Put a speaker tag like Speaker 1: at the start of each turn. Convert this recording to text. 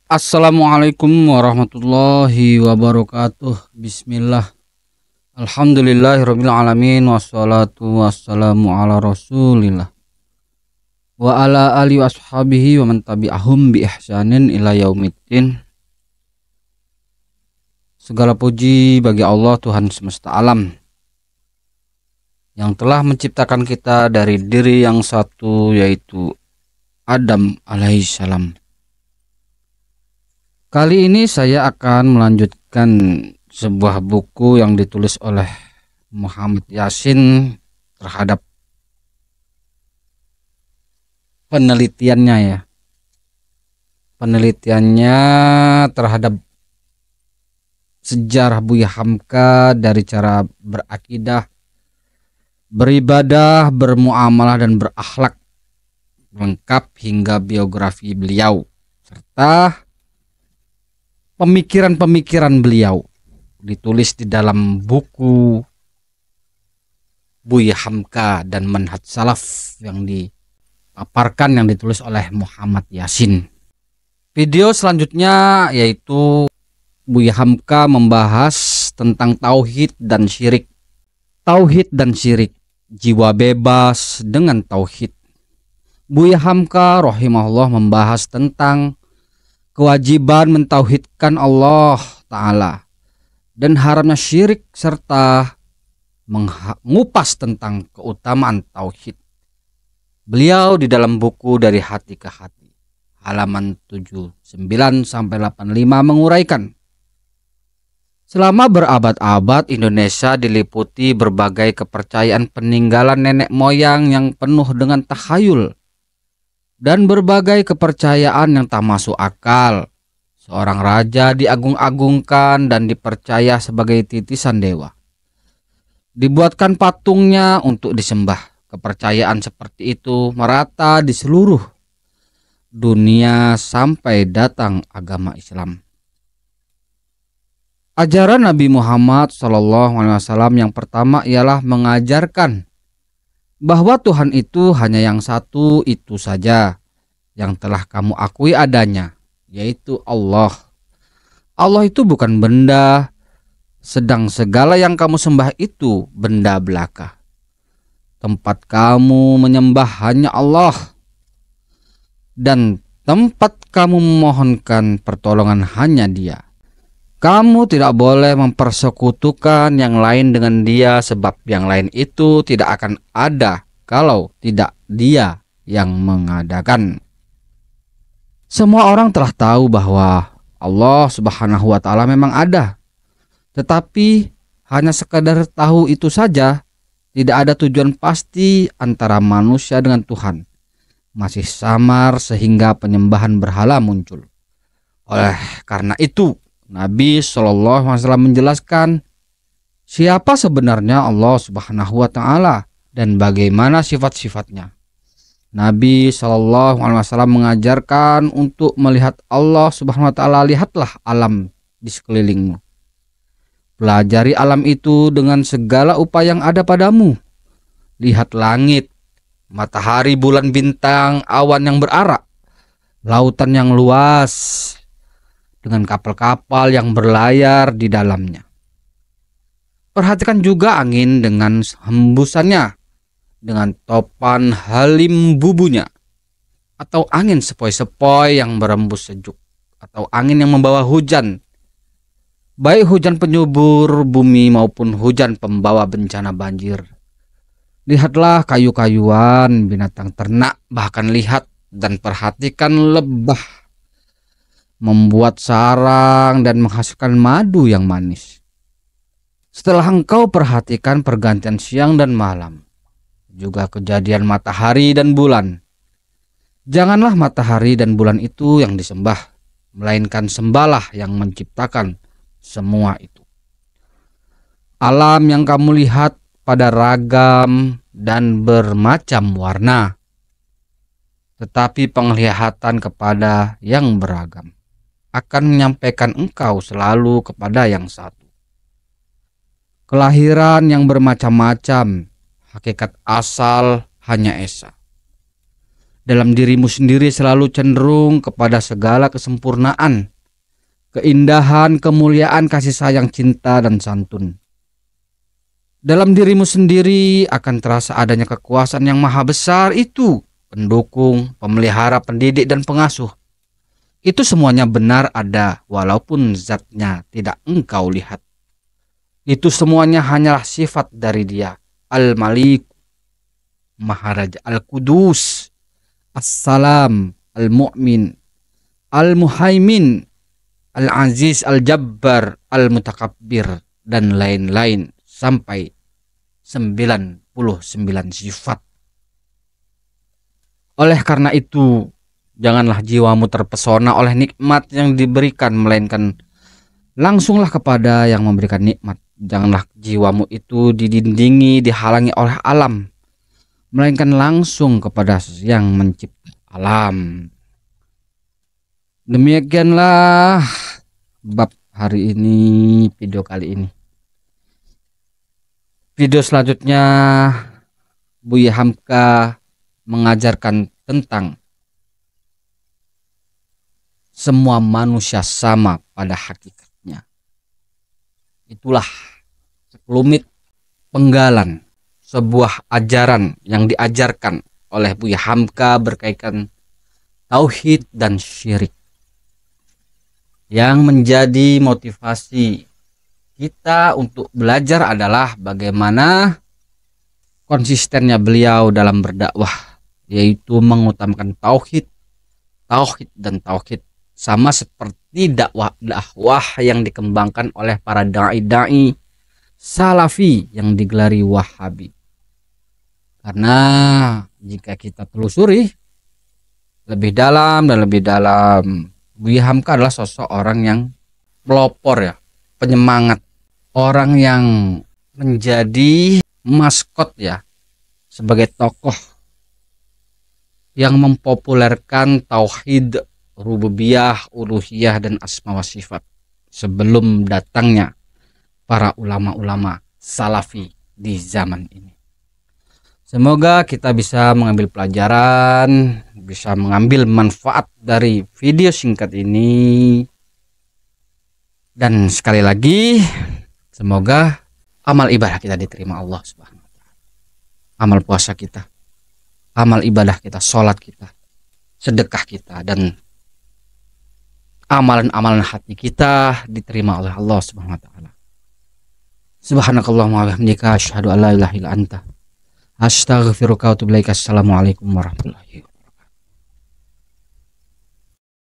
Speaker 1: Assalamualaikum warahmatullahi wabarakatuh. Bismillah. Alhamdulillahirabbil alamin wassalatu wassalamu ala Rasulillah wa ala alihi washabihi wa man tabi'ahum bi ihsanin ila yaumiddin. Segala puji bagi Allah Tuhan semesta alam yang telah menciptakan kita dari diri yang satu, yaitu Adam alaihissalam. Kali ini saya akan melanjutkan sebuah buku yang ditulis oleh Muhammad Yasin terhadap penelitiannya ya. Penelitiannya terhadap sejarah Buya Hamka dari cara berakidah, beribadah, bermuamalah dan berakhlak, lengkap hingga biografi beliau serta pemikiran-pemikiran beliau ditulis di dalam buku Buya Hamka dan Manhaj Salaf yang dipaparkan, yang ditulis oleh Muhammad Yasin. Video selanjutnya yaitu Buya Hamka membahas tentang tauhid dan syirik. Tauhid dan syirik, jiwa bebas dengan tauhid. Buya Hamka rahimahullah membahas tentang kewajiban mentauhidkan Allah Ta'ala dan haramnya syirik serta mengupas tentang keutamaan tauhid. Beliau di dalam buku Dari Hati ke Hati halaman 79-85 menguraikan, selama berabad-abad Indonesia diliputi berbagai kepercayaan peninggalan nenek moyang yang penuh dengan takhayul dan berbagai kepercayaan yang tak masuk akal. Seorang raja diagung-agungkan dan dipercaya sebagai titisan dewa. Dibuatkan patungnya untuk disembah. Kepercayaan seperti itu merata di seluruh dunia sampai datang agama Islam. Ajaran Nabi Muhammad SAW yang pertama ialah mengajarkan bahwa Tuhan itu hanya yang satu itu saja yang telah kamu akui adanya, yaitu Allah. Allah itu bukan benda, sedang segala yang kamu sembah itu benda belaka. Tempat kamu menyembah hanya Allah, dan tempat kamu memohonkan pertolongan hanya Dia. Kamu tidak boleh mempersekutukan yang lain dengan Dia, sebab yang lain itu tidak akan ada kalau tidak Dia yang mengadakan. Semua orang telah tahu bahwa Allah Subhanahu wa Ta'ala memang ada, tetapi hanya sekadar tahu itu saja, tidak ada tujuan pasti antara manusia dengan Tuhan. Masih samar sehingga penyembahan berhala muncul. Oleh karena itu, Nabi SAW menjelaskan siapa sebenarnya Allah Subhanahu wa Ta'ala dan bagaimana sifat-sifatnya. Nabi SAW mengajarkan untuk melihat Allah Subhanahu wa Ta'ala. Lihatlah alam di sekelilingmu. Pelajari alam itu dengan segala upaya yang ada padamu. Lihat langit, matahari, bulan, bintang, awan yang berarak, lautan yang luas, dengan kapal-kapal yang berlayar di dalamnya. Perhatikan juga angin dengan hembusannya, dengan topan halim bubunya, atau angin sepoi-sepoi yang berembus sejuk, atau angin yang membawa hujan, baik hujan penyubur bumi maupun hujan pembawa bencana banjir. Lihatlah kayu-kayuan, binatang ternak, bahkan lihat dan perhatikan lebah membuat sarang dan menghasilkan madu yang manis. Setelah engkau perhatikan pergantian siang dan malam, juga kejadian matahari dan bulan, janganlah matahari dan bulan itu yang disembah, melainkan sembahlah yang menciptakan semua itu. Alam yang kamu lihat pada ragam dan bermacam warna, tetapi penglihatan kepada yang beragam akan menyampaikan engkau selalu kepada yang satu. Kelahiran yang bermacam-macam, hakikat asal hanya esa. Dalam dirimu sendiri selalu cenderung kepada segala kesempurnaan, keindahan, kemuliaan, kasih sayang, cinta, dan santun. Dalam dirimu sendiri akan terasa adanya kekuasaan yang maha besar itu, pendukung, pemelihara, pendidik, dan pengasuh. Itu semuanya benar ada, walaupun zatnya tidak engkau lihat. Itu semuanya hanyalah sifat dari Dia. Al-Malik, Maharaja, Al-Qudus, As-Salam, Al-Mu'min, Al-Muhaimin, Al-Aziz, Al-Jabbar, Al-Mutakabbir, dan lain-lain sampai 99 sifat. Oleh karena itu, janganlah jiwamu terpesona oleh nikmat yang diberikan, melainkan langsunglah kepada yang memberikan nikmat. Janganlah jiwamu itu didindingi, dihalangi oleh alam, melainkan langsung kepada yang mencipta alam. Demikianlah bab hari ini, video kali ini. Video selanjutnya Buya Hamka mengajarkan tentang semua manusia sama pada hakikatnya. Itulah sekelumit penggalan sebuah ajaran yang diajarkan oleh Buya Hamka berkaitan tauhid dan syirik. Yang menjadi motivasi kita untuk belajar adalah bagaimana konsistennya beliau dalam berdakwah, yaitu mengutamakan tauhid dan tauhid, sama seperti dakwah yang dikembangkan oleh para dai salafi yang digelari Wahabi. Karena jika kita telusuri lebih dalam dan lebih dalam, Buya Hamka adalah sosok orang yang pelopor ya, penyemangat, orang yang menjadi maskot ya, sebagai tokoh yang mempopulerkan tauhid, rububiyah, uluhiyah, dan asma wa sifat sebelum datangnya para ulama-ulama salafi di zaman ini. Semoga kita bisa mengambil pelajaran, bisa mengambil manfaat dari video singkat ini. Dan sekali lagi, semoga amal ibadah kita diterima Allah Subhanahu wa Ta'ala. Amal puasa kita, amal ibadah kita, sholat kita, sedekah kita, dan amalan-amalan hati kita diterima oleh Allah Subhanahu wa Ta'ala. Subhanakallahumma wa bihamdika asyhadu an la ilaha illa anta astaghfiruka wa atubu ilaik. Assalamualaikum warahmatullahi wabarakatuh.